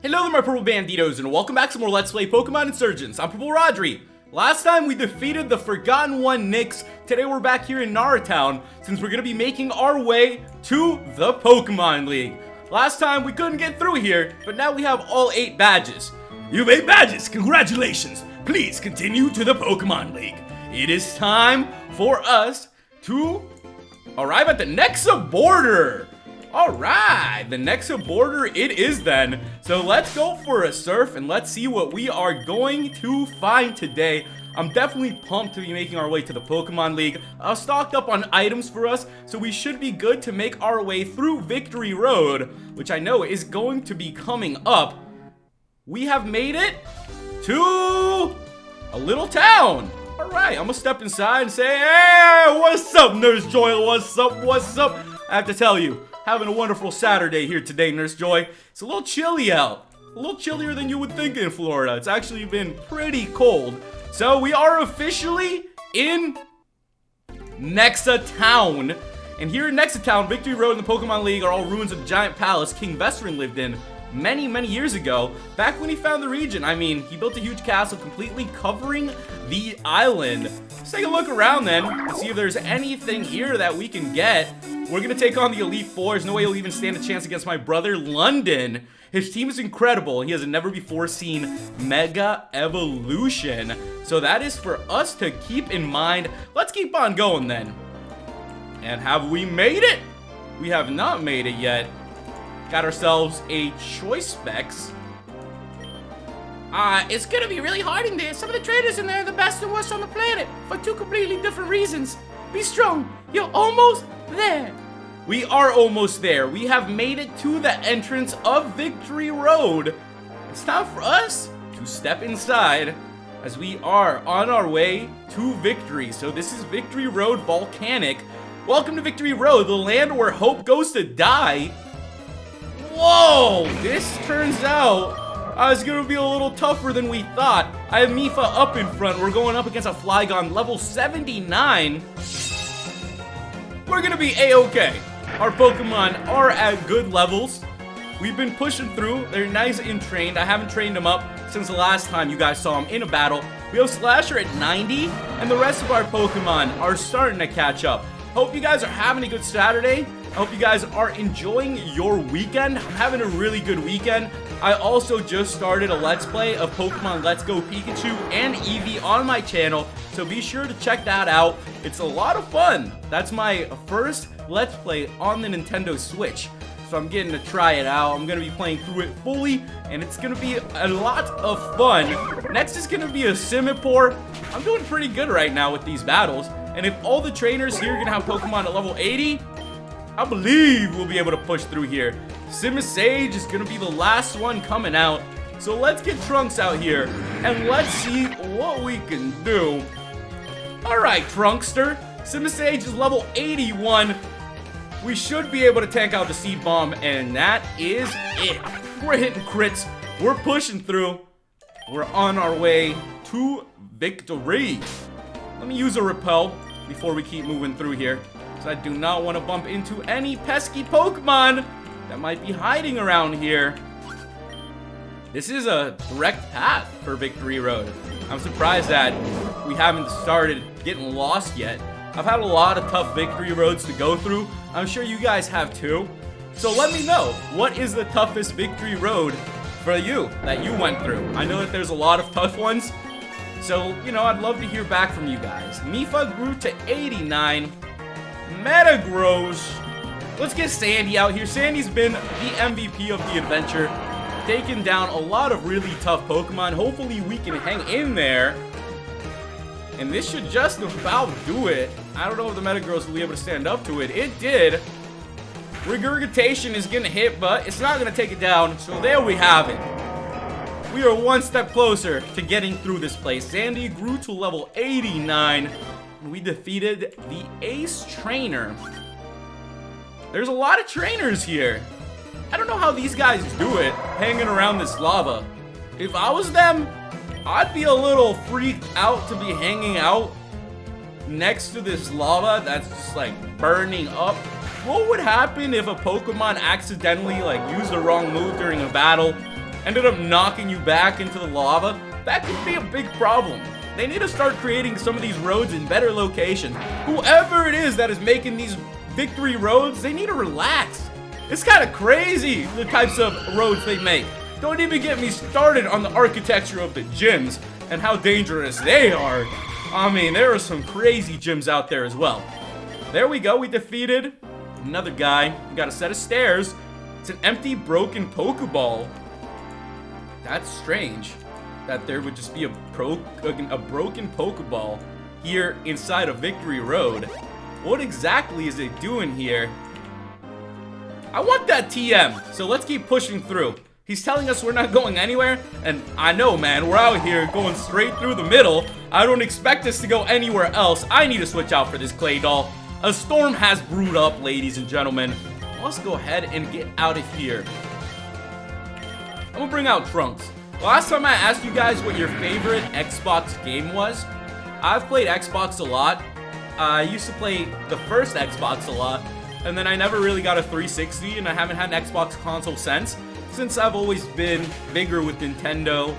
Hello there, my purple banditos, and welcome back to more Let's Play Pokemon Insurgence. I'm PurpleRodri. Last time we defeated the Forgotten One Nyx. Today we're back here in Naratown, since we're going to be making our way to the Pokemon League. Last time we couldn't get through here, but now we have all 8 badges. You've 8 badges, congratulations. Please continue to the Pokemon League. It is time for us to arrive at the Nexa border. Alright, the Nexa border it is then. So let's go for a surf and let's see what we are going to find today. I'm definitely pumped to be making our way to the Pokemon League. I've stocked up on items for us, so we should be good to make our way through Victory Road, which I know is going to be coming up. We have made it to a little town. Alright, I'm gonna step inside and say, hey, what's up, Nurse Joy? What's up? What's up? I have to tell you, having a wonderful Saturday here today, Nurse Joy. It's a little chilly out. A little chillier than you would think in Florida. It's actually been pretty cold. So we are officially in Nexa Town. And here in Nexa Town, Victory Road and the Pokemon League are all ruins of the giant palace King Veteran lived in many, many years ago. Back when he found the region. I mean, he built a huge castle completely covering the island. Let's take a look around then to see if there's anything here that we can get. We're gonna take on the Elite Four. There's no way he'll even stand a chance against my brother, London. His team is incredible. He has a never-before-seen Mega Evolution. So that is for us to keep in mind. Let's keep on going then. And have we made it? We have not made it yet. Got ourselves a Choice Specs. It's gonna be really hard in there. Some of the traders in there are the best and worst on the planet for 2 completely different reasons. Be strong. You're almost there. We are almost there. We have made it to the entrance of Victory Road. It's time for us to step inside as we are on our way to victory. So this is Victory Road Volcanic. Welcome to Victory Road, the land where hope goes to die. Whoa, this turns out it's gonna be a little tougher than we thought. I have Mifa up in front. We're going up against a Flygon level 79. We're gonna be A-okay. Our Pokemon are at good levels. We've been pushing through. They're nice and trained. I haven't trained them up since the last time you guys saw them in a battle. We have Slasher at 90, and the rest of our Pokemon are starting to catch up. Hope you guys are having a good Saturday. I hope you guys are enjoying your weekend. I'm having a really good weekend. I also just started a Let's Play of Pokemon Let's Go Pikachu and Eevee on my channel, so be sure to check that out. It's a lot of fun. That's my first Let's Play on the Nintendo Switch, so I'm getting to try it out. I'm going to be playing through it fully, and it's going to be a lot of fun. Next is going to be a Simipour. I'm doing pretty good right now with these battles, and if all the trainers here are going to have Pokemon at level 80, I believe we'll be able to push through here. Simisage is going to be the last one coming out. So let's get Trunks out here and let's see what we can do. Alright, Trunkster. Simisage is level 81. We should be able to tank out the Seed Bomb, and that is it. We're hitting crits. We're pushing through. We're on our way to victory. Let me use a Repel before we keep moving through here. I do not want to bump into any pesky Pokemon that might be hiding around here. This is a direct path for Victory Road. I'm surprised that we haven't started getting lost yet. I've had a lot of tough Victory Roads to go through. I'm sure you guys have too. So let me know, what is the toughest Victory Road for you that you went through? I know that there's a lot of tough ones. So, you know, I'd love to hear back from you guys. Mifa grew to 89. Metagross. Let's get Sandy out here. Sandy's been the MVP of the adventure, taking down a lot of really tough Pokemon. Hopefully we can hang in there, and this should just about do it. I don't know if the Metagross will be able to stand up to it. It did. Regurgitation is gonna hit, but it's not gonna take it down. So there we have it. We are one step closer to getting through this place. Sandy grew to level 89. We defeated the Ace Trainer. There's a lot of trainers here. I don't know how these guys do it, hanging around this lava. If I was them, I'd be a little freaked out to be hanging out next to this lava that's just like burning up. What would happen if a Pokemon accidentally like used the wrong move during a battle ended up knocking you back into the lava, that could be a big problem. They need to start creating some of these roads in better locations. Whoever it is that is making these victory roads, they need to relax. It's kind of crazy, the types of roads they make. Don't even get me started on the architecture of the gyms and how dangerous they are. I mean, there are some crazy gyms out there as well. There we go, we defeated another guy. We got a set of stairs. It's an empty, broken Pokeball. That's strange that there would just be a broken Pokeball here inside of Victory Road. What exactly is it doing here? I want that TM, so let's keep pushing through. He's telling us we're not going anywhere, and I know, man, we're out here going straight through the middle. I don't expect us to go anywhere else. I need to switch out for this clay doll. A storm has brewed up, ladies and gentlemen. Let's go ahead and get out of here. I'm gonna bring out Trunks. Last time I asked you guys what your favorite Xbox game was. I've played Xbox a lot. I used to play the first Xbox a lot, and then I never really got a 360, and I haven't had an Xbox console since I've always been bigger with Nintendo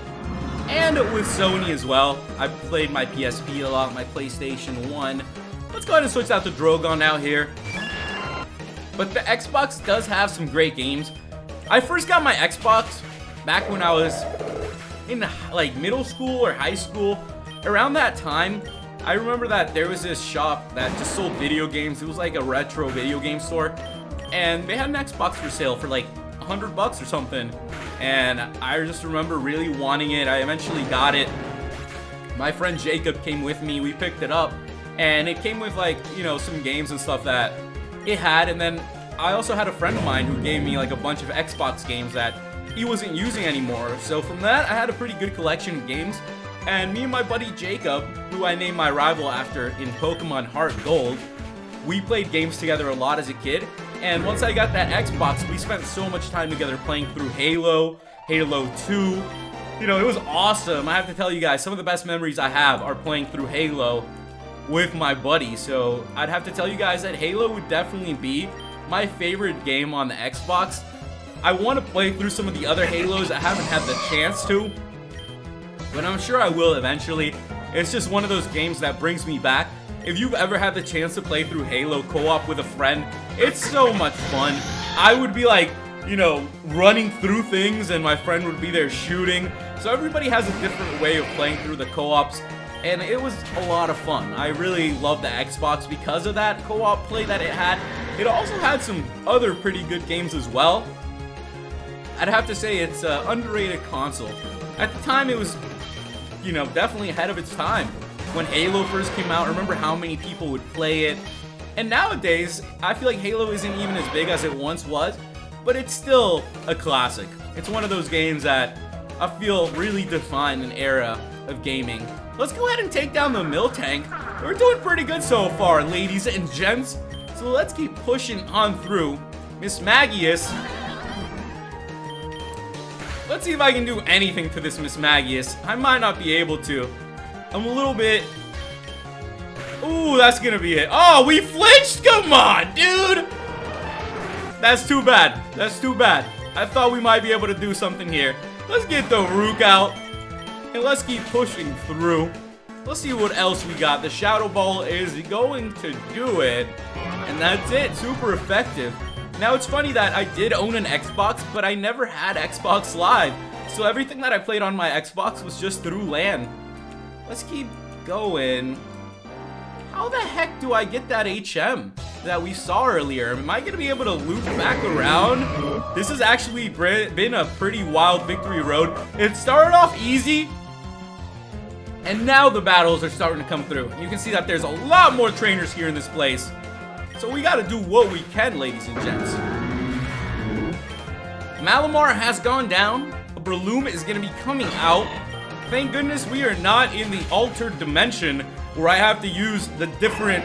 and with Sony as well. I've played my PSP a lot, my PlayStation 1. Let's go ahead and switch out to Drogon out here. But the Xbox does have some great games. I first got my Xbox back when I was in like middle school or high school. Around that time, I remember that there was this shop that just sold video games. It was like a retro video game store, and they had an Xbox for sale for like $100 or something. And I just remember really wanting it. I eventually got it. My friend Jacob came with me. We picked it up, and it came with, like, you know, some games and stuff that it had. And then I also had a friend of mine who gave me like a bunch of Xbox games that he wasn't using anymore. So from that, I had a pretty good collection of games. And me and my buddy Jacob, who I named my rival after in Pokemon Heart Gold, we played games together a lot as a kid. And once I got that Xbox, we spent so much time together playing through Halo, Halo 2. You know, it was awesome. I have to tell you guys, some of the best memories I have are playing through Halo with my buddy. So I'd have to tell you guys that Halo would definitely be my favorite game on the Xbox. I want to play through some of the other Halos. I haven't had the chance to, but I'm sure I will eventually. It's just one of those games that brings me back. If you've ever had the chance to play through Halo co-op with a friend, it's so much fun. I would be like, you know, running through things, and my friend would be there shooting. So everybody has a different way of playing through the co-ops, and it was a lot of fun. I really love the Xbox because of that co-op play that it had. It also had some other pretty good games as well. I'd have to say it's an underrated console. At the time, it was, you know, definitely ahead of its time. When Halo first came out, remember how many people would play it. And nowadays, I feel like Halo isn't even as big as it once was, but it's still a classic. It's one of those games that I feel really define an era of gaming. Let's go ahead and take down the Miltank. We're doing pretty good so far, ladies and gents. So let's keep pushing on through. Miss Magius. Let's see if I can do anything to this Miss Magius. I might not be able to. I'm a little bit... Ooh, that's gonna be it. Oh, we flinched? Come on, dude! That's too bad. That's too bad. I thought we might be able to do something here. Let's get the Rook out. And let's keep pushing through. Let's see what else we got. The Shadow Ball is going to do it. And that's it. Super effective. Now, it's funny that I did own an Xbox, but I never had Xbox Live. So everything that I played on my Xbox was just through LAN. Let's keep going. How the heck do I get that HM that we saw earlier? Am I going to be able to loop back around? This has actually been a pretty wild victory road. It started off easy, and now the battles are starting to come through. You can see that there's a lot more trainers here in this place. So we got to do what we can, ladies and gents. Malamar has gone down. A Breloom is going to be coming out. Thank goodness we are not in the altered dimension where I have to use the different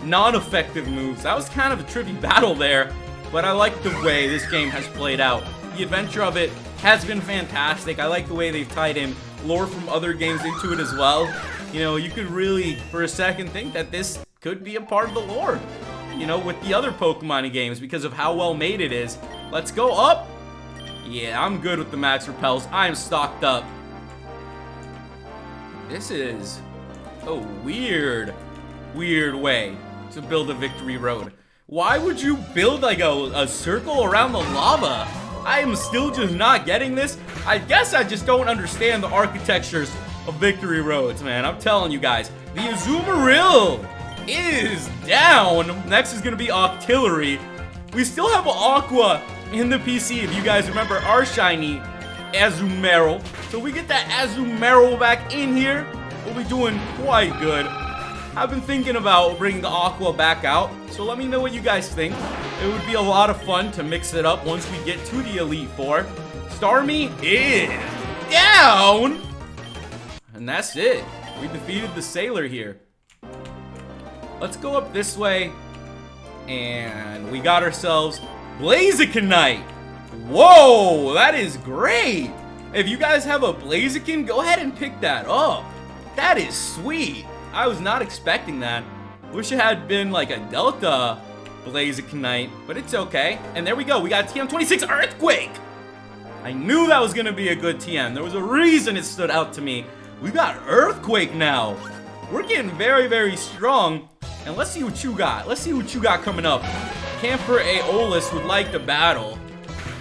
non-effective moves. That was kind of a tricky battle there, but I like the way this game has played out. The adventure of it has been fantastic. I like the way they've tied in lore from other games into it as well. You know, you could really, for a second, think that this could be a part of the lore, you know, with the other Pokemon games because of how well made it is. Let's go up. Yeah, I'm good with the max repels. I am stocked up. This is a weird way to build a victory road. Why would you build like a circle around the lava? I am still just not getting this. I guess I just don't understand the architectures of victory roads, man. I'm telling you guys. The Azumarill is down. Next is going to be Octillery. We still have Aqua in the PC, if you guys remember our shiny Azumarill. So we get that Azumarill back in here. We'll be doing quite good. I've been thinking about bringing the Aqua back out, so let me know what you guys think. It would be a lot of fun to mix it up once we get to the Elite Four. Starmie is down! And that's it. We defeated the Sailor here. Let's go up this way. And we got ourselves Blazikenite. Whoa, that is great. If you guys have a Blaziken, go ahead and pick that up. That is sweet. I was not expecting that. Wish it had been like a Delta Blazikenite, but it's okay. And there we go. We got TM26 Earthquake. I knew that was going to be a good TM. There was a reason it stood out to me. We got Earthquake now. We're getting very, very strong. And let's see what you got. Let's see what you got coming up. Camper Aeolus would like to battle.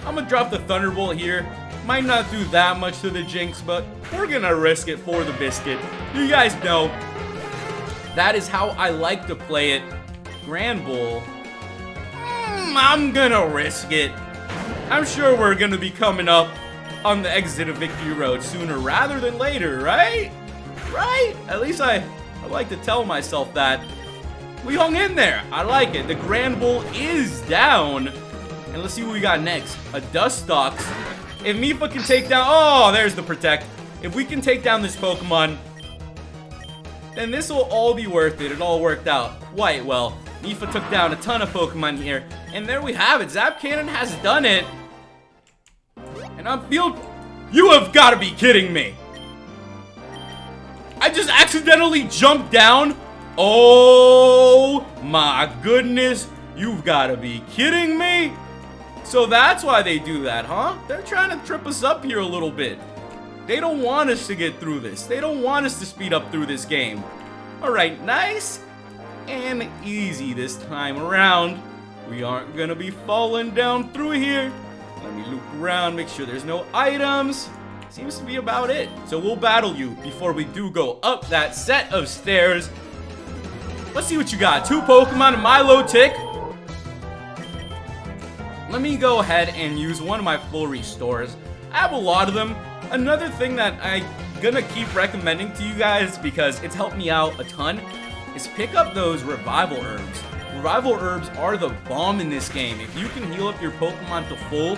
I'm going to drop the Thunderbolt here. Might not do that much to the Jinx, but we're going to risk it for the biscuit. You guys know that is how I like to play it. Grand Bull. I'm going to risk it. I'm sure we're going to be coming up on the exit of Victory Road sooner rather than later, right? Right? At least I like to tell myself that. We hung in there. I like it. The Grand Bull is down. And let's see what we got next. A Dustox. If Mifa can take down... Oh, there's the Protect. If we can take down this Pokemon, then this will all be worth it. It all worked out quite well. Mifa took down a ton of Pokemon here. And there we have it. Zap Cannon has done it. And I'm feeling... You have got to be kidding me. I just accidentally jumped down. Oh my goodness. You've got to be kidding me. So that's why they do that, huh? They're trying to trip us up here a little bit. They don't want us to get through this. They don't want us to speed up through this game. Alright, nice and easy this time around. We aren't gonna be falling down through here. Let me look around, make sure there's no items. Seems to be about it. So we'll battle you before we do go up that set of stairs. Let's see what you got. 2 Pokemon, Milotic. Let me go ahead and use one of my full restores. I have a lot of them. Another thing that I'm gonna keep recommending to you guys, because it's helped me out a ton, is pick up those Revival Herbs. Revival Herbs are the bomb in this game. If you can heal up your Pokemon to full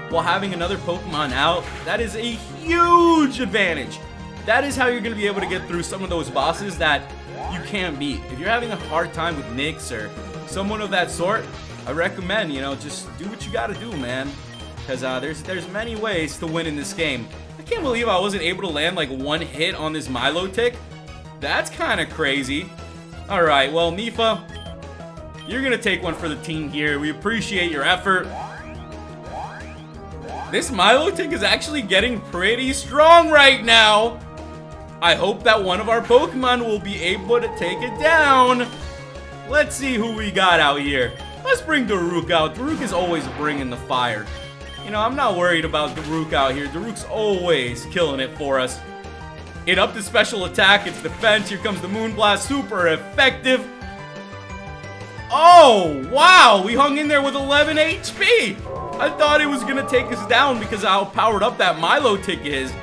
while having another Pokemon out, that is a huge advantage. That is how you're gonna be able to get through some of those bosses that you can't beat. If you're having a hard time with Nyx or someone of that sort, I recommend, you know, just do what you gotta do, man. Because there's many ways to win in this game. I can't believe I wasn't able to land like one hit on this Milotic. That's kind of crazy. Alright, well, Mifa, you're gonna take one for the team here. We appreciate your effort. This Milotic is actually getting pretty strong right now. I hope that one of our Pokemon will be able to take it down. Let's see who we got out here. Let's bring Daruk out. Daruk is always bringing the fire. You know, I'm not worried about Daruk out here. Daruk's always killing it for us. It upped the special attack, its defense. Here comes the Moonblast, super effective. Oh, wow, we hung in there with 11 HP. I thought it was gonna take us down because of how powered up that Milotic is.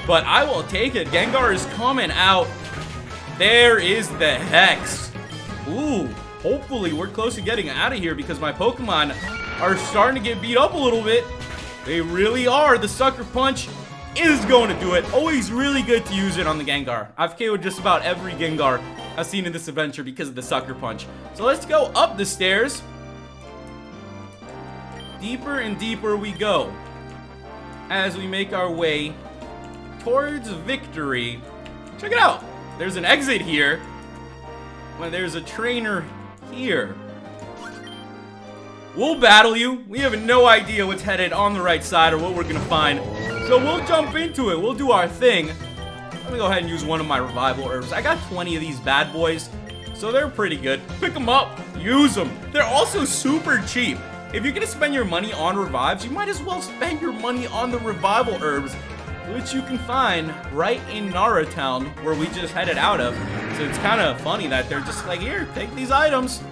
But I will take it. Gengar is coming out. There is the Hex. Ooh, hopefully we're close to getting out of here because my Pokemon are starting to get beat up a little bit. They really are. The Sucker Punch is going to do it. Always really good to use it on the Gengar. I've KO'd just about every Gengar I've seen in this adventure because of the Sucker Punch. So let's go up the stairs. Deeper and deeper we go as we make our way towards victory. Check it out. There's an exit here. Well, there's a trainer here. We'll battle you. We have no idea what's headed on the right side or what we're gonna find. So we'll jump into it. We'll do our thing. Let me go ahead and use one of my revival herbs. I got 20 of these bad boys, so they're pretty good. Pick them up. Use them. They're also super cheap. If you're gonna spend your money on revives, you might as well spend your money on the revival herbs, which you can find right in Nara Town, where we just headed out of. So it's kind of funny that they're just like, here, take these items.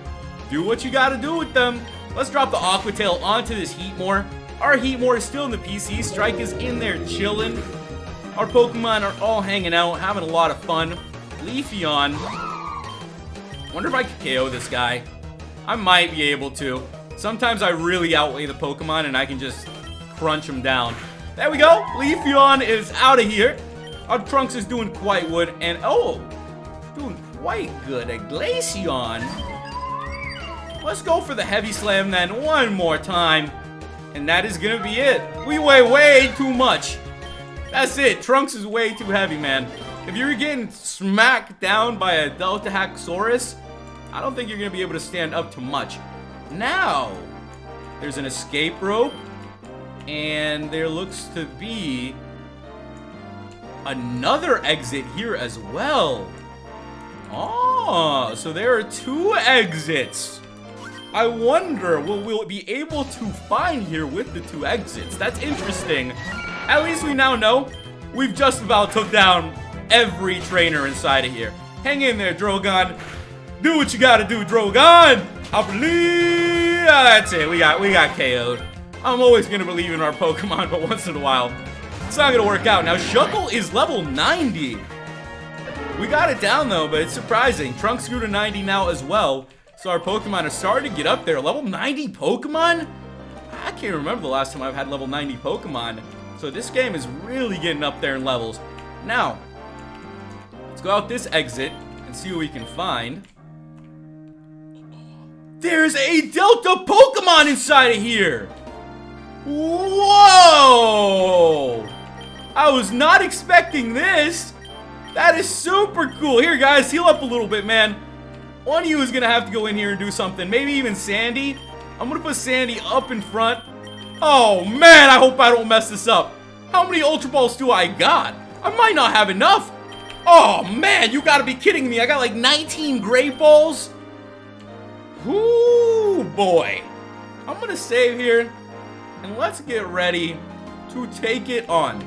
Do what you gotta do with them. Let's drop the Aqua Tail onto this Heatmore. Our Heatmore is still in the PC. Strike is in there chilling. Our Pokemon are all hanging out, having a lot of fun. Leafeon. Wonder if I could KO this guy. I might be able to. Sometimes I really outweigh the Pokemon and I can just crunch him down. There we go. Leafeon is out of here. Our Trunks is doing quite good. And, oh, doing quite good. A Glaceon. Let's go for the Heavy Slam then one more time. And that is going to be it. We weigh way too much. That's it. Trunks is way too heavy, man. If you're getting smacked down by a Delta Haxorus, I don't think you're going to be able to stand up to much. Now, there's an escape rope. And there looks to be another exit here as well. Oh, so there are 2 exits. I wonder what we'll be able to find here with the 2 exits. That's interesting. At least we now know we've just about took down every trainer inside of here. Hang in there, Drogon. Do what you gotta do, Drogon. I believe. That's it. We got KO'd. I'm always gonna believe in our Pokemon, but once in a while, it's not gonna work out. Now, Shuckle is level 90. We got it down though, but it's surprising. Trunks grew to 90 now as well. So our Pokemon are starting to get up there. Level 90 Pokemon? I can't remember the last time I've had level 90 Pokemon. So this game is really getting up there in levels. Now, let's go out this exit and see what we can find. There's a Delta Pokemon inside of here! Whoa! I was not expecting this. That is super cool. Here, guys, heal up a little bit, man. One of you is gonna have to go in here and do something. Maybe even Sandy. I'm gonna put Sandy up in front. Oh man, I hope I don't mess this up. How many Ultra Balls do I got? I might not have enough. Oh man, you gotta be kidding me. I got like 19 Great Balls. Ooh boy. I'm gonna save here and let's get ready to take it on.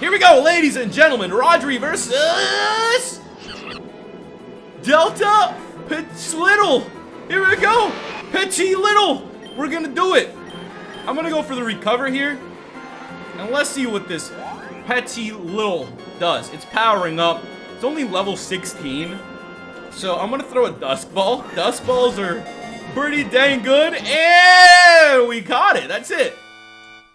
Here we go, ladies and gentlemen. Rodri versus Delta Little. Here we go. Petit Little. We're gonna do it. I'm gonna go for the recover here. And let's see what this Petit Little does. It's powering up. It's only level 16. So I'm gonna throw a Dusk Ball. Dusk Balls are pretty dang good. And we got it. That's it.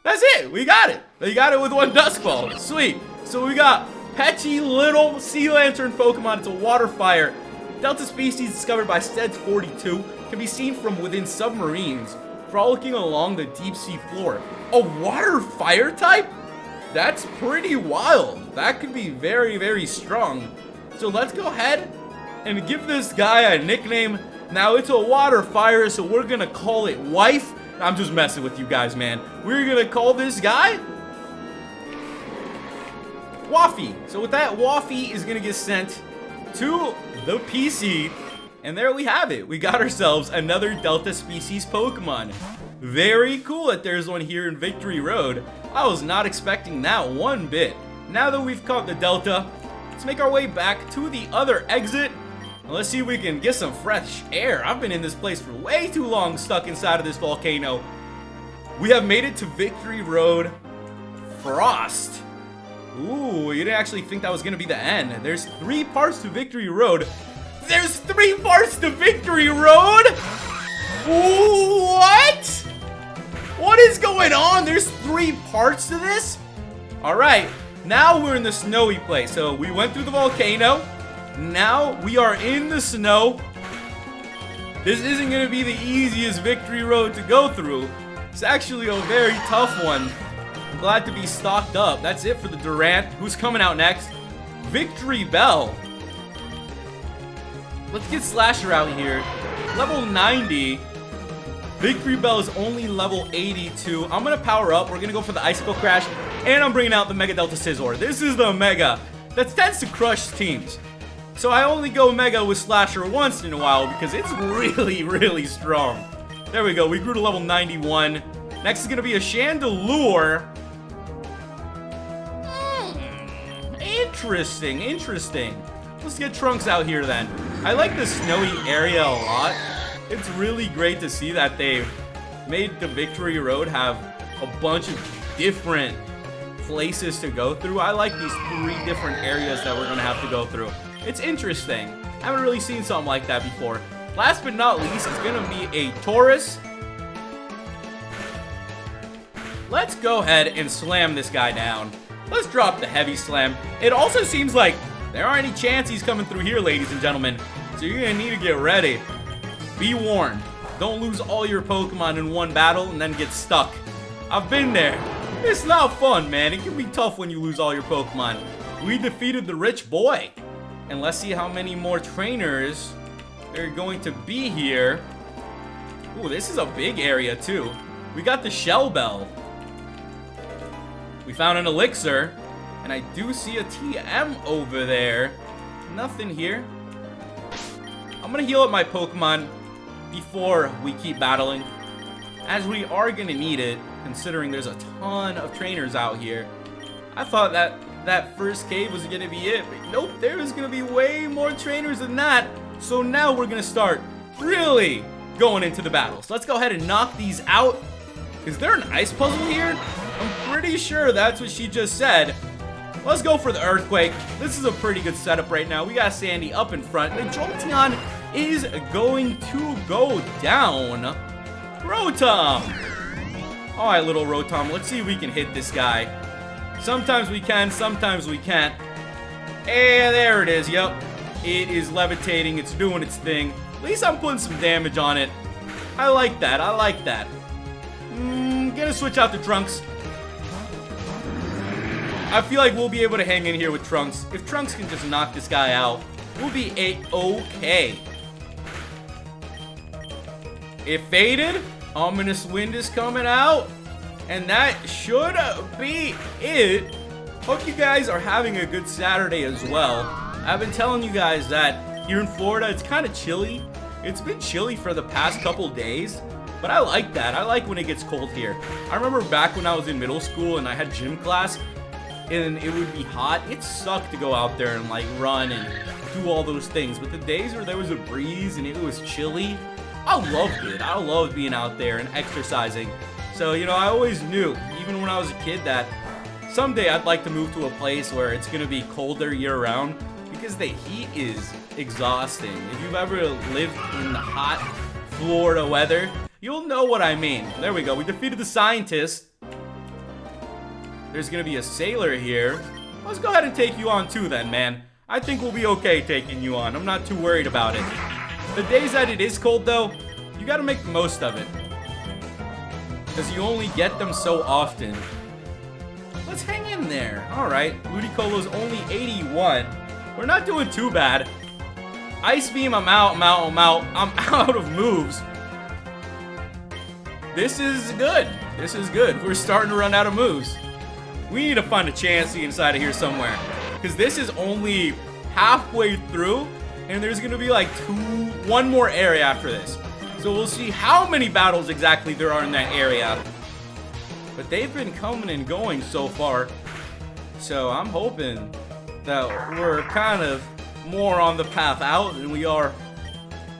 That's it. We got it. We got it with one Dusk Ball. Sweet. So we got Petit Little Sea Lantern Pokemon. It's a water fire. Delta species discovered by Steds42 can be seen from within submarines, frolicking along the deep sea floor. A water fire type? That's pretty wild. That could be very, very strong. So let's go ahead and give this guy a nickname. Now it's a water fire, so we're gonna call it Wife. I'm just messing with you guys, man. We're gonna call this guy Waffy. So with that, Waffy is gonna get sent to the PC, and there we have it. We got ourselves another Delta species Pokemon. Very cool that there's one here in Victory Road. I was not expecting that one bit. Now that we've caught the Delta, let's make our way back to the other exit. And let's see if we can get some fresh air. I've been in this place for way too long, stuck inside of this volcano. We have made it to Victory Road Frost. Ooh, you didn't actually think that was gonna be the end. There's 3 parts to Victory Road. There's 3 parts to Victory Road? What? What is going on? There's 3 parts to this? Alright, now we're in the snowy place. So we went through the volcano. Now we are in the snow. This isn't gonna be the easiest Victory Road to go through. It's actually a very tough one. I'm glad to be stocked up. That's it for the Durant. Who's coming out next? Victory Bell. Let's get Slasher out here. Level 90. Victory Bell is only level 82. I'm gonna power up. We're gonna go for the Icicle Crash, and I'm bringing out the Mega Delta Scizor. This is the Mega that tends to crush teams. So I only go Mega with Slasher once in a while because it's really, really strong. There we go. We grew to level 91. Next is gonna be a Chandelure. Interesting, interesting. Let's get Trunks out here then. I like the snowy area a lot. It's really great to see that they've made the Victory Road have a bunch of different places to go through. I like these 3 different areas that we're gonna have to go through. It's interesting. I haven't really seen something like that before. Last but not least, it's gonna be a Taurus. Let's go ahead and slam this guy down. Let's drop the heavy slam. It also seems like there aren't any chances coming through here, ladies and gentlemen. So you're gonna need to get ready. Be warned. Don't lose all your Pokemon in one battle and then get stuck. I've been there. It's not fun, man. It can be tough when you lose all your Pokemon. We defeated the rich boy. And let's see how many more trainers there are going to be here. Ooh, this is a big area too. We got the Shell Bell. We found an Elixir. And I do see a TM over there. Nothing here. I'm gonna heal up my Pokemon before we keep battling, as we are gonna need it, considering there's a ton of trainers out here. I thought that first cave was gonna be it, but nope, there is gonna be way more trainers than that. So now we're gonna start really going into the battles. Let's go ahead and knock these out. Is there an ice puzzle here? I'm pretty sure that's what she just said. Let's go for the Earthquake. This is a pretty good setup right now. We got Sandy up in front. The Jolteon is going to go down. Rotom. All right, little Rotom. Let's see if we can hit this guy. Sometimes we can, sometimes we can't. And there it is. Yep. It is levitating. It's doing its thing. At least I'm putting some damage on it. I like that. I like that. Gonna switch out the Trunks. I feel like we'll be able to hang in here with Trunks. If Trunks can just knock this guy out, we'll be a-okay. It faded. Ominous Wind is coming out. And that should be it. Hope you guys are having a good Saturday as well. I've been telling you guys that here in Florida, it's kind of chilly. It's been chilly for the past couple days. But I like that. I like when it gets cold here. I remember back when I was in middle school and I had gym class, and it would be hot. It sucked to go out there and like run and do all those things. But the days where there was a breeze and it was chilly, I loved it. I loved being out there and exercising. So, you know, I always knew, even when I was a kid, that someday I'd like to move to a place where it's going to be colder year round, because the heat is exhausting. If you've ever lived in the hot Florida weather, you'll know what I mean. There we go. We defeated the Scientist. There's gonna be a Sailor here. Let's go ahead and take you on too then, man. I think we'll be okay taking you on. I'm not too worried about it. The days that it is cold though, you gotta make the most of it, because you only get them so often. Let's hang in there. Alright, Ludicolo's only 81. We're not doing too bad. Ice Beam, I'm out. I'm out of moves. This is good. This is good. We're starting to run out of moves. We need to find a Chansey inside of here somewhere, because this is only halfway through, and there's gonna be like one more area after this. So we'll see how many battles exactly there are in that area. But they've been coming and going so far, so I'm hoping that we're kind of more on the path out than we are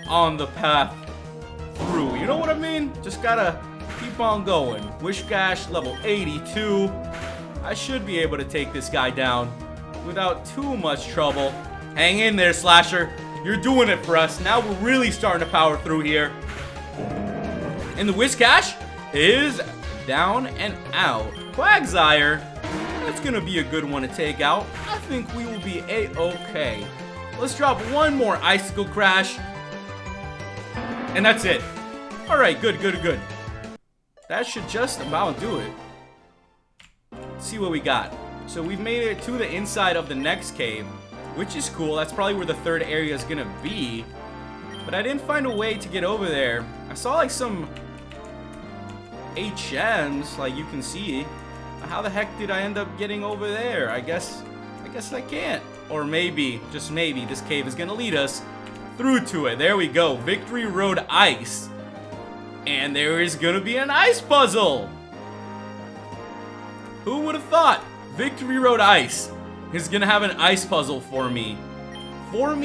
on the path through. You know what I mean? Just gotta keep on going. Whiscash level 82. I should be able to take this guy down without too much trouble. Hang in there, Slasher. You're doing it for us. Now we're really starting to power through here. And the Whiscash is down and out. Quagsire, that's gonna be a good one to take out. I think we will be a-okay. Let's drop one more Icicle Crash. And that's it. Alright, good. That should just about do it. Let's see what we got. So we've made it to the inside of the next cave, which is cool. That's probably where the third area is gonna be. But I didn't find a way to get over there. I saw like some 8 gems, like you can see. How the heck did I end up getting over there? I guess I can't. Or maybe, just maybe, this cave is gonna lead us through to it. There we go. Victory Road Ice. And there is gonna be an ice puzzle. Who would have thought Victory Road Ice is gonna have an ice puzzle for me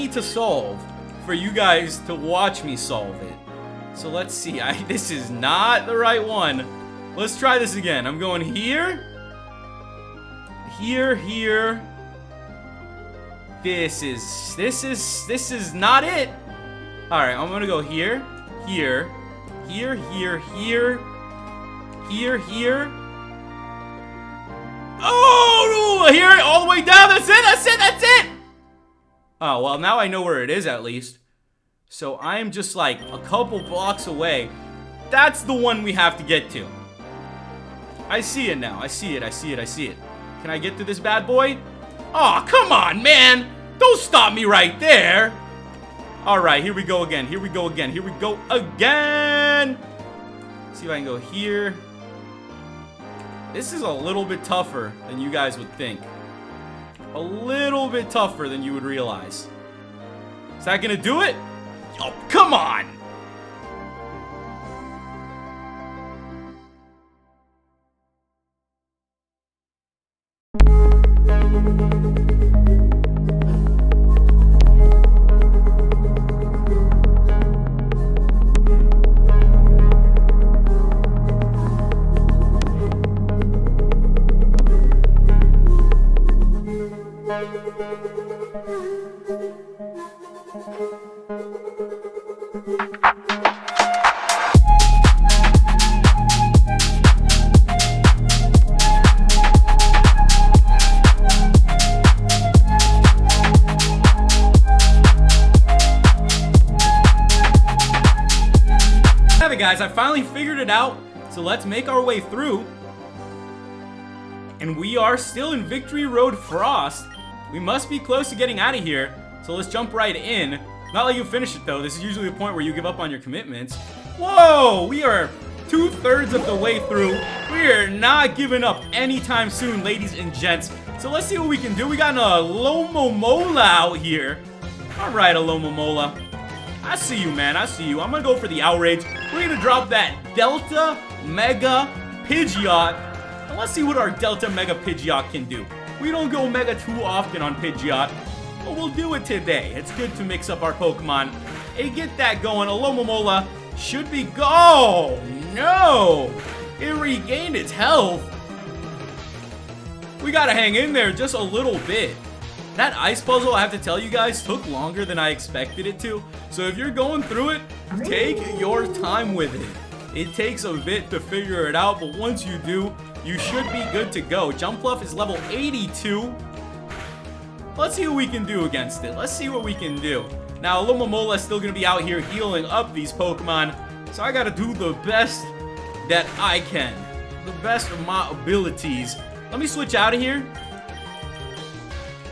to solve, for you guys to watch me solve it. So let's see. This is not the right one. Let's try this again. I'm going here. Here. This is not it. All right, I'm gonna go here. Oh, here, all the way down. That's it. Oh, well, now I know where it is at least. So I am just like a couple blocks away. That's the one we have to get to. I see it now. I see it. Can I get to this bad boy? Oh, come on, man. Don't stop me right there. All right, here we go again. See if I can go here. This is a little bit tougher than you guys would think. A little bit tougher than you would realize. Is that gonna do it? Oh, come on! Guys, I finally figured it out, so let's make our way through. And we are still in Victory Road Frost. We must be close to getting out of here, so let's jump right in. Not let you finish it though. This is usually the point where you give up on your commitments. Whoa, we are 2/3 of the way through. We are not giving up anytime soon, ladies and gents. So let's see what we can do. We got a Lomomola out here. All right, a Lomomola. I see you, man. I see you. I'm gonna go for the outrage. We're gonna drop that Delta Mega Pidgeot. And let's see what our Delta Mega Pidgeot can do. We don't go Mega too often on Pidgeot, but we'll do it today. It's good to mix up our Pokemon. Hey, get that going. A Lomomola should be go. Oh, no. It regained its health. We gotta hang in there just a little bit. That ice puzzle, I have to tell you guys, took longer than I expected it to. So if you're going through it, take your time with it. It takes a bit to figure it out, but once you do, you should be good to go. Jumpluff is level 82. Let's see what we can do against it. Let's see what we can do. Now, Lomomola is still going to be out here healing up these Pokemon. So I got to do the best that I can. The best of my abilities. Let me switch out of here.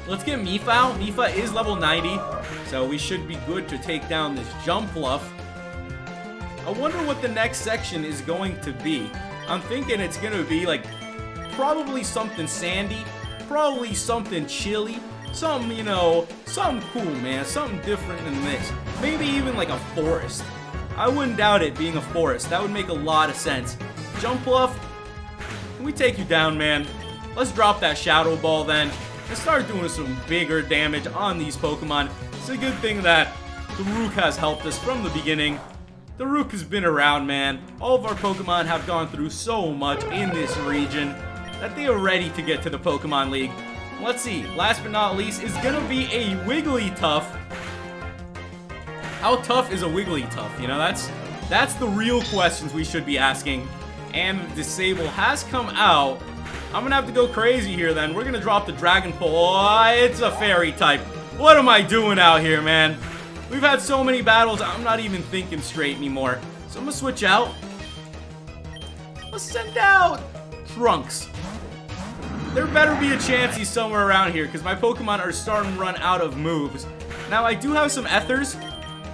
Let's get Mifa out. Mifa is level 90, so we should be good to take down this Jumpluff. I wonder what the next section is going to be. I'm thinking it's going to be like probably something sandy, probably something chilly, something, you know, something cool, man, something different than this. Maybe even like a forest. I wouldn't doubt it being a forest. That would make a lot of sense. Jumpluff, can we take you down, man? Let's drop that Shadow Ball then. And start doing some bigger damage on these Pokemon. It's a good thing that Daruk has helped us from the beginning. Daruk has been around, man. All of our Pokemon have gone through so much in this region that they are ready to get to the Pokemon League. Let's see, last but not least is gonna be a Wigglytuff. How tough is a Wigglytuff? You know, that's the real questions we should be asking. And the Disable has come out. I'm gonna have to go crazy here then. We're gonna drop the Dragon Pole. Oh, it's a fairy type. What am I doing out here, man? We've had so many battles, I'm not even thinking straight anymore. So I'm gonna switch out. Let's send out Trunks. There better be a chance he's somewhere around here, because my Pokemon are starting to run out of moves. Now, I do have some Ethers,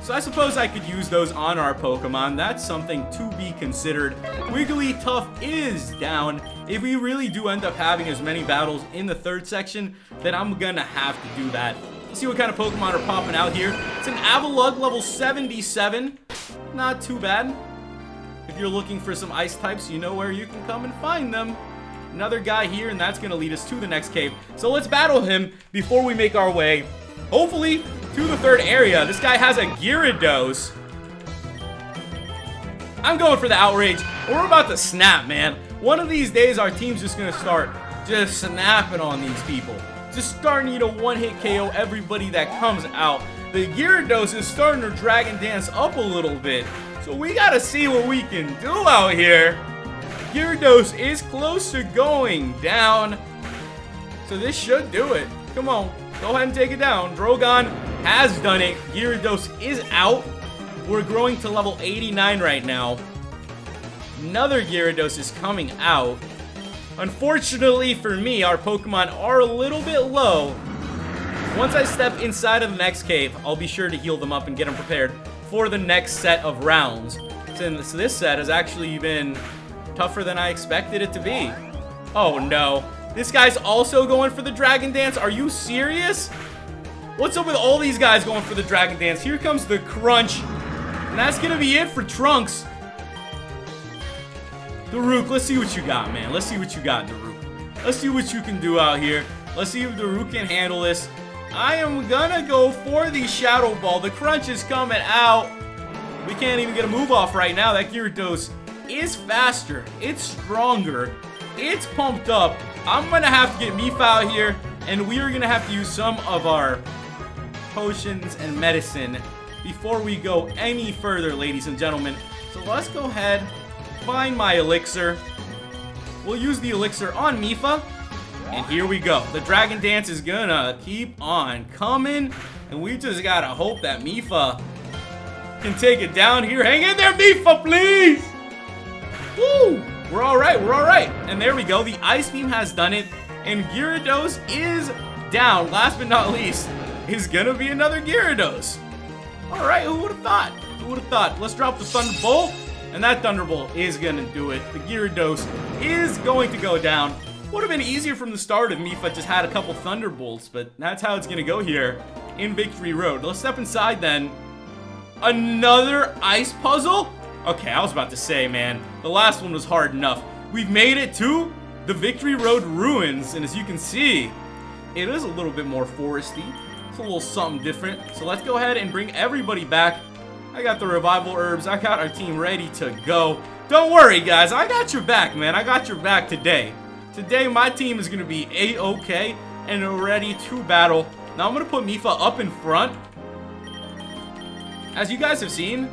So I suppose I could use those on our Pokemon. That's something to be considered. Wigglytuff is down. If we really do end up having as many battles in the third section, then I'm gonna have to do that. Let's see what kind of Pokemon are popping out here. It's an Avalugg level 77. Not too bad. If you're looking for some ice types, you know where you can come and find them. Another guy here, and that's gonna lead us to the next cave. So let's battle him before we make our way, hopefully, to the third area. This guy has a Gyarados. I'm going for the Outrage. We're about to snap, man. One of these days, our team's just gonna start just snapping on these people. Just starting to one-hit KO everybody that comes out. The Gyarados is starting to Dragon Dance up a little bit. So we gotta see what we can do out here. Gyarados is close to going down. So this should do it. Come on, go ahead and take it down. Drogon has done it. Gyarados is out. We're growing to level 89 right now. Another Gyarados is coming out. Unfortunately for me, our Pokemon are a little bit low. Once I step inside of the next cave, I'll be sure to heal them up and get them prepared for the next set of rounds. Since this set has actually been tougher than I expected it to be. Oh no. This guy's also going for the Dragon Dance? Are you serious? What's up with all these guys going for the Dragon Dance? Here comes the Crunch. And that's gonna be it for Trunks. Daruk, let's see what you got, man. Let's see what you got, Daruk. Let's see what you can do out here. Let's see if Daruk can handle this. I am gonna go for the Shadow Ball. The Crunch is coming out. We can't even get a move off right now. That Gyarados is faster. It's stronger. It's pumped up. I'm gonna have to get Mifa out here, and we are gonna have to use some of our potions and medicine before we go any further, ladies and gentlemen. So let's go ahead, find my elixir. We'll use the elixir on Mifa, and here we go. The Dragon Dance is gonna keep on coming, and we just gotta hope that Mifa can take it down here. Hang in there, Mifa, please! Woo! We're alright, we're alright. And there we go, the Ice Beam has done it, and Gyarados is down. Last but not least, is gonna be another Gyarados. Alright, who would have thought? Who would have thought? Let's drop the Thunderbolt, and that Thunderbolt is gonna do it. The Gyarados is going to go down. Would have been easier from the start if Mifa just had a couple Thunderbolts, but that's how it's gonna go here in Victory Road. Let's step inside then. Another ice puzzle? Okay, I was about to say, man, the last one was hard enough. We've made it to the Victory Road Ruins, and as you can see, it is a little bit more foresty. It's a little something different. So let's go ahead and bring everybody back. I got the revival herbs. I got our team ready to go. Don't worry, guys. I got your back, man. I got your back today. Today, my team is going to be A-OK and ready to battle. Now, I'm going to put Mifa up in front. As you guys have seen,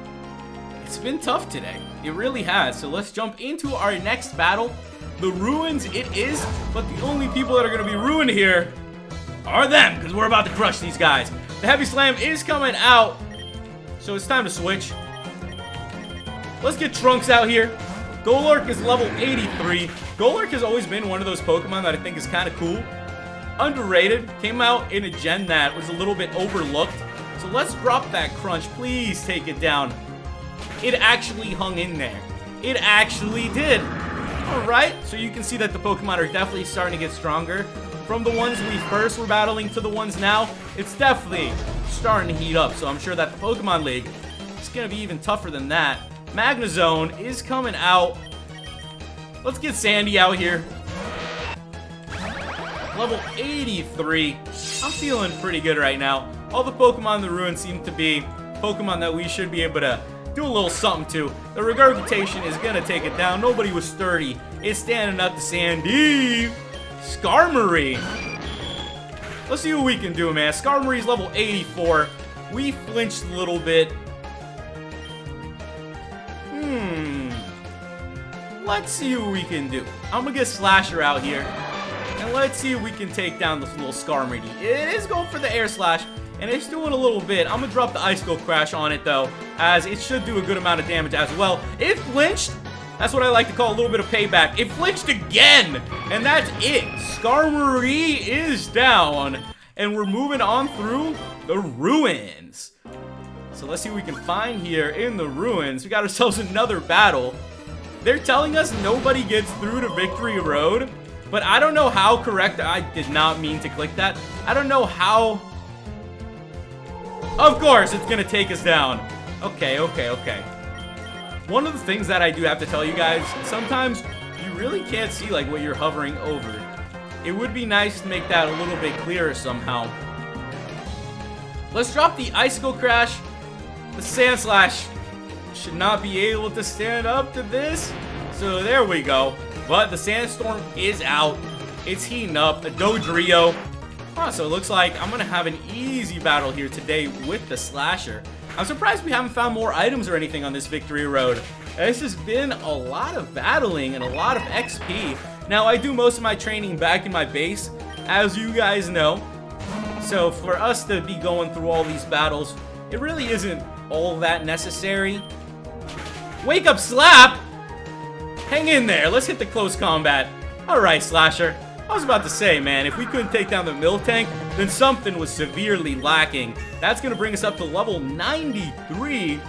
it's been tough today. It really has. So let's jump into our next battle. The Ruins it is, but the only people that are going to be ruined here are them, because we're about to crush these guys. The Heavy Slam is coming out, so it's time to switch. Let's get Trunks out here. Golurk is level 83. Golurk has always been one of those Pokemon that I think is kind of cool. Underrated. Came out in a gen that was a little bit overlooked. So let's drop that Crunch. Please take it down. It actually hung in there. It actually did. Alright, so you can see that the Pokemon are definitely starting to get stronger. From the ones we first were battling to the ones now, it's definitely starting to heat up. So I'm sure that the Pokemon League is going to be even tougher than that. Magnezone is coming out. Let's get Sandy out here. Level 83. I'm feeling pretty good right now. All the Pokemon in the Ruin seem to be Pokemon that we should be able to do a little something to. The Regurgitation is going to take it down. Nobody was sturdy. It's standing up to Sandy. Skarmory. Let's see what we can do, man. Skarmory's level 84. We flinched a little bit. Let's see what we can do. I'm going to get Slasher out here. And let's see if we can take down this little Skarmory. It is going for the Air Slash. And it's doing a little bit. I'm going to drop the Ice Skull Crash on it, though, as it should do a good amount of damage as well. It flinched. That's what I like to call a little bit of payback. It flinched again. And that's it. Skarmory is down. And we're moving on through the Ruins. So let's see what we can find here in the ruins. We got ourselves another battle. They're telling us nobody gets through to Victory Road, but I don't know how correct. I did not mean to click that. I don't know how. Of course, it's gonna take us down. Okay. One of the things that I do have to tell you guys, sometimes you really can't see like what you're hovering over. It would be nice to make that a little bit clearer somehow. Let's drop the Icicle Crash. The Sand Slash should not be able to stand up to this. So there we go. But the Sandstorm is out. It's heating up. A Dodrio. So it looks like I'm going to have an easy battle here today with the Slasher. I'm surprised we haven't found more items or anything on this Victory Road. This has been a lot of battling and a lot of XP. Now, I do most of my training back in my base, as you guys know. So for us to be going through all these battles, it really isn't all that necessary. Wake up, Slap! Hang in there. Let's hit the close combat. Alright, Slasher. I was about to say, man, if we couldn't take down the Mill Tank, then something was severely lacking. That's going to bring us up to level 93.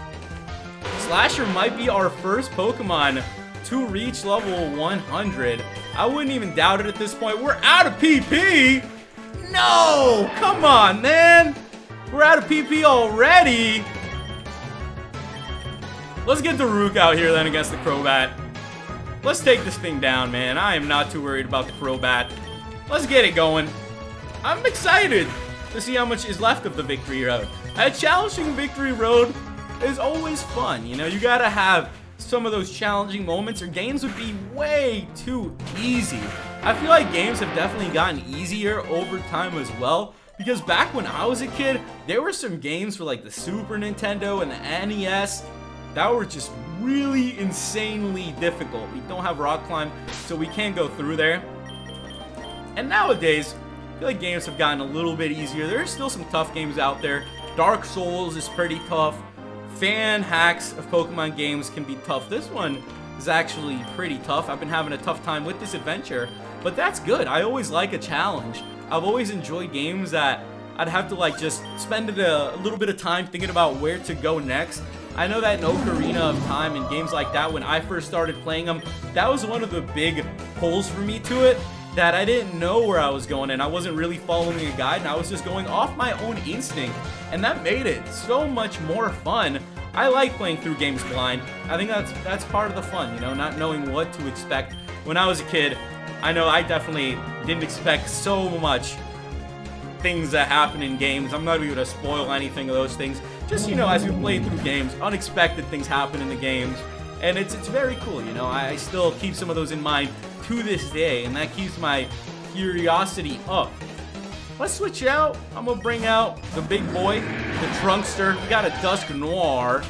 Slasher might be our first Pokemon to reach level 100. I wouldn't even doubt it at this point. We're out of PP! No! Come on, man! We're out of PP already! Let's get the Rook out here then against the Crobat. Let's take this thing down, man. I am not too worried about the Crobat. Let's get it going. I'm excited to see how much is left of the Victory Road. A challenging Victory Road is always fun. You know, you gotta have some of those challenging moments or games would be way too easy. I feel like games have definitely gotten easier over time as well. Because back when I was a kid, there were some games for like the Super Nintendo and the NES that were just really insanely difficult. We don't have Rock Climb, so we can't go through there. And nowadays, I feel like games have gotten a little bit easier. There are still some tough games out there. Dark Souls is pretty tough. Fan hacks of Pokemon games can be tough. This one is actually pretty tough. I've been having a tough time with this adventure, but that's good. I always like a challenge. I've always enjoyed games that I'd have to like just spend a little bit of time thinking about where to go next. I know that in Ocarina of Time and games like that, when I first started playing them, that was one of the big pulls for me to it, that I didn't know where I was going and I wasn't really following a guide and I was just going off my own instinct, and that made it so much more fun. I like playing through games blind. I think that's part of the fun, you know, not knowing what to expect. When I was a kid, I know I definitely didn't expect so much things that happen in games. I'm not even gonna spoil anything of those things. Just, you know, as we play through games, unexpected things happen in the games. And it's very cool, you know. I still keep some of those in mind to this day, and that keeps my curiosity up. Let's switch out. I'm gonna bring out the big boy, the Trunkster. We got a Dusk Noir,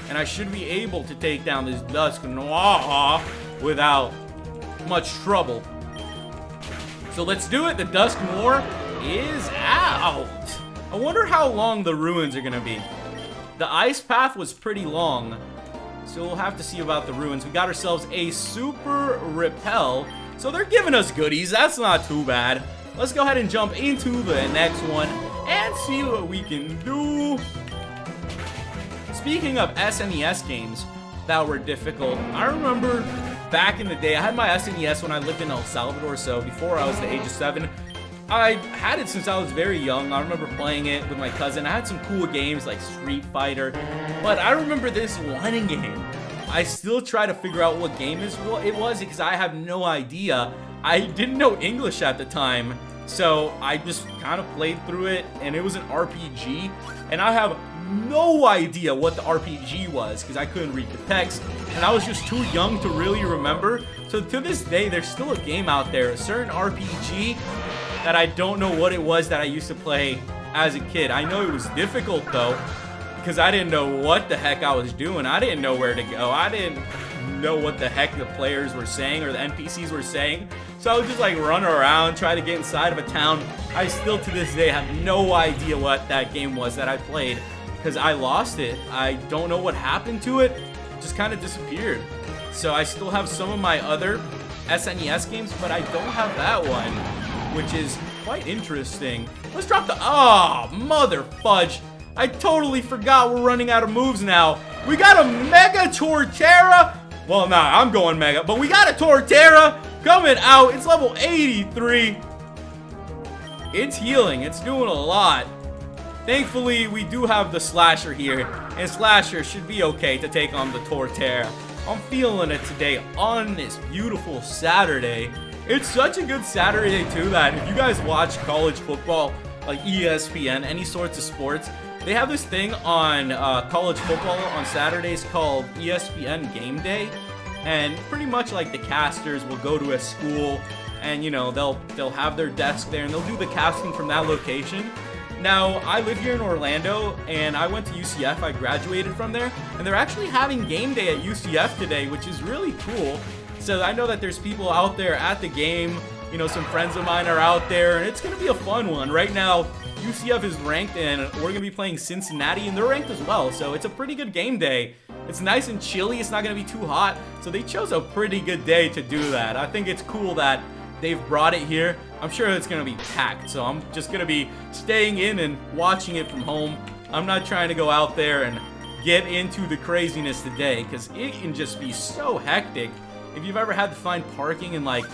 and I should be able to take down this Dusk Noir without much trouble. So let's do it. The Dusk Noir is out. I wonder how long the ruins are gonna be. The ice path was pretty long, so we'll have to see about the ruins. We got ourselves a Super Repel, so they're giving us goodies. That's not too bad. Let's go ahead and jump into the next one and see what we can do. Speaking of SNES games that were difficult, I remember back in the day, I had my SNES when I lived in El Salvador, so before I was the age of 7. I had it since I was very young. I remember playing it with my cousin. I had some cool games like Street Fighter, but I remember this one game. I still try to figure out what game it was because I have no idea. I didn't know English at the time, so I just kind of played through it, and it was an RPG, and I have no idea what the RPG was because I couldn't read the text, and I was just too young to really remember. So to this day, there's still a game out there, a certain RPG that I don't know what it was that I used to play as a kid. I know it was difficult though, because I didn't know what the heck I was doing. I didn't know where to go. I didn't know what the heck the players were saying or the NPCs were saying. So I would just like run around, try to get inside of a town. I still to this day have no idea what that game was that I played because I lost it. I don't know what happened to it. It just kind of disappeared. So I still have some of my other SNES games, but I don't have that one, which is quite interesting. Let's drop the... Oh, mother fudge. I totally forgot we're running out of moves now. We got a Mega Torterra. Well, nah, I'm going Mega. But we got a Torterra coming out. It's level 83. It's healing. It's doing a lot. Thankfully, we do have the Slasher here. And Slasher should be okay to take on the Torterra. I'm feeling it today on this beautiful Saturday. It's such a good Saturday, too, that if you guys watch college football, like ESPN, any sorts of sports, they have this thing on college football on Saturdays called ESPN Game Day. And pretty much like the casters will go to a school and, you know, they'll have their desk there and they'll do the casting from that location. Now, I live here in Orlando, and I went to UCF. I graduated from there, and they're actually having game day at UCF today, which is really cool. So I know that there's people out there at the game. You know, some friends of mine are out there, and it's going to be a fun one. Right now, UCF is ranked, and we're going to be playing Cincinnati, and they're ranked as well. So it's a pretty good game day. It's nice and chilly. It's not going to be too hot. So they chose a pretty good day to do that. I think it's cool that they've brought it here. I'm sure it's going to be packed, so I'm just going to be staying in and watching it from home. I'm not trying to go out there and get into the craziness today, because it can just be so hectic. If you've ever had to find parking in, like,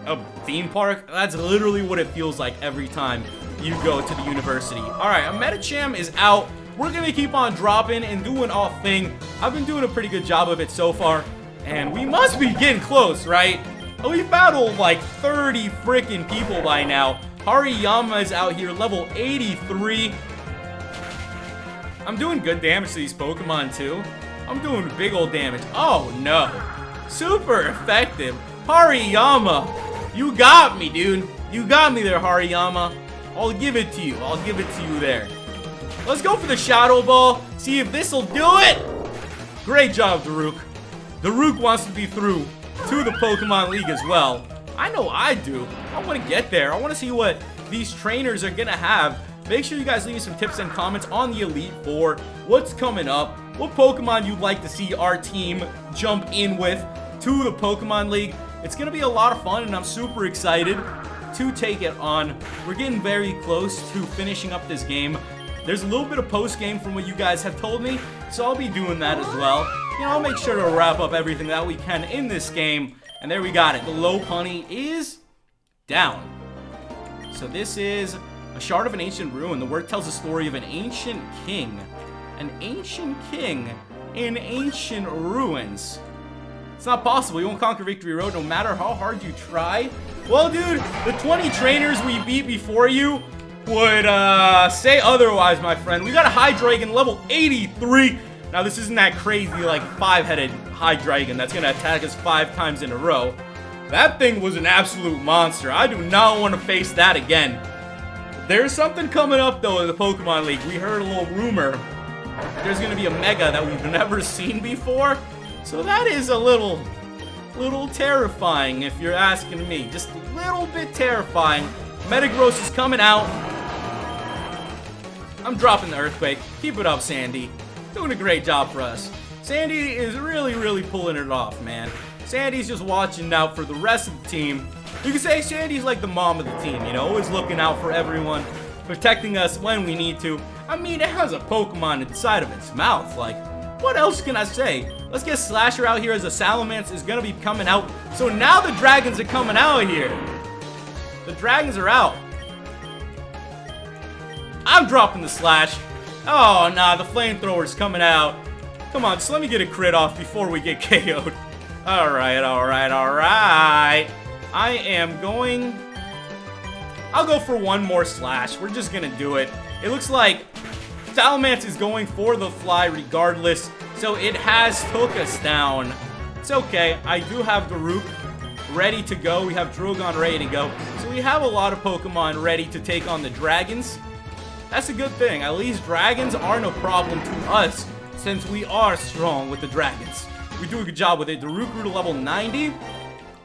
a theme park, that's literally what it feels like every time you go to the university. Alright, a Medicham is out. We're going to keep on dropping and doing our thing. I've been doing a pretty good job of it so far, and we must be getting close, right? We've battled like 30 freaking people by now. Hariyama is out here, level 83. I'm doing good damage to these Pokemon too. I'm doing big old damage. Oh no. Super effective. Hariyama, you got me, dude. You got me there, Hariyama. I'll give it to you. I'll give it to you there. Let's go for the Shadow Ball. See if this'll do it. Great job, Daruk. Daruk wants to be through to the Pokemon League as well. I know I do. I want to get there. I want to see what these trainers are going to have. Make sure you guys leave me some tips and comments on the Elite Four. What's coming up? What Pokemon you'd like to see our team jump in with to the Pokemon League. It's going to be a lot of fun, and I'm super excited to take it on. We're getting very close to finishing up this game. There's a little bit of post-game from what you guys have told me, so I'll be doing that as well. You know, I'll make sure to wrap up everything that we can in this game. And there we got it. The Lopunny is down. So this is a shard of an ancient ruin. The word tells the story of an ancient king. An ancient king in ancient ruins. It's not possible. You won't conquer Victory Road no matter how hard you try. Well, dude, the 20 trainers we beat before you would say otherwise, my friend. We got a Hydreigon level 83. Now, this isn't that crazy, like, 5-headed Hydreigon that's going to attack us 5 times in a row. That thing was an absolute monster. I do not want to face that again. There's something coming up, though, in the Pokemon League. We heard a little rumor. There's going to be a Mega that we've never seen before. So that is a little terrifying, if you're asking me. Just a little bit terrifying. Metagross is coming out. I'm dropping the Earthquake. Keep it up, Sandy. Doing a great job for us. Sandy is really pulling it off, man. Sandy's just watching out for the rest of the team. You can say Sandy's like the mom of the team, you know, always looking out for everyone, protecting us when we need to. I mean, it has a Pokemon inside of its mouth. Like, what else can I say? Let's get Slasher out here as a Salamence is going to be coming out. So now the Dragons are coming out here. The Dragons are out. I'm dropping the Slash. Oh, nah, the Flamethrower's coming out. Come on, just let me get a crit off before we get KO'd. Alright. I am going... I'll go for one more Slash. We're just gonna do it. It looks like Salamence is going for the fly regardless, so it has took us down. It's okay. I do have Daruk ready to go. We have Drogon ready to go. So we have a lot of Pokemon ready to take on the Dragons. That's a good thing. At least Dragons aren't a problem to us since we are strong with the Dragons. We do a good job with it. Daruk grew to level 90.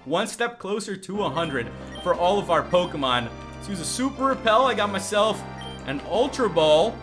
One step closer to 100 for all of our Pokemon. Let's use a Super Repel. I got myself an Ultra Ball.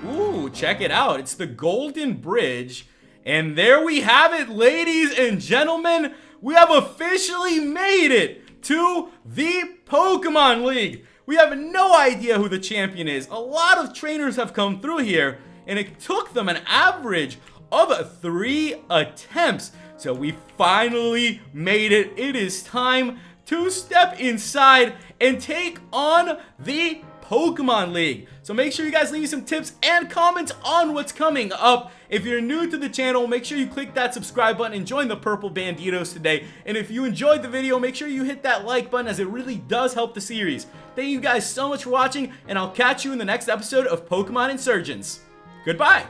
Ooh, check it out. It's the Golden Bridge. And there we have it, ladies and gentlemen. We have officially made it to the Pokemon League. We have no idea who the champion is. A lot of trainers have come through here, and it took them an average of 3 attempts. So we finally made it. It is time to step inside and take on the Pokemon League. So make sure you guys leave me some tips and comments on what's coming up. If you're new to the channel, make sure you click that subscribe button and join the Purple Banditos today. And if you enjoyed the video, make sure you hit that like button, as it really does help the series. Thank you guys so much for watching, and I'll catch you in the next episode of Pokemon Insurgence. Goodbye!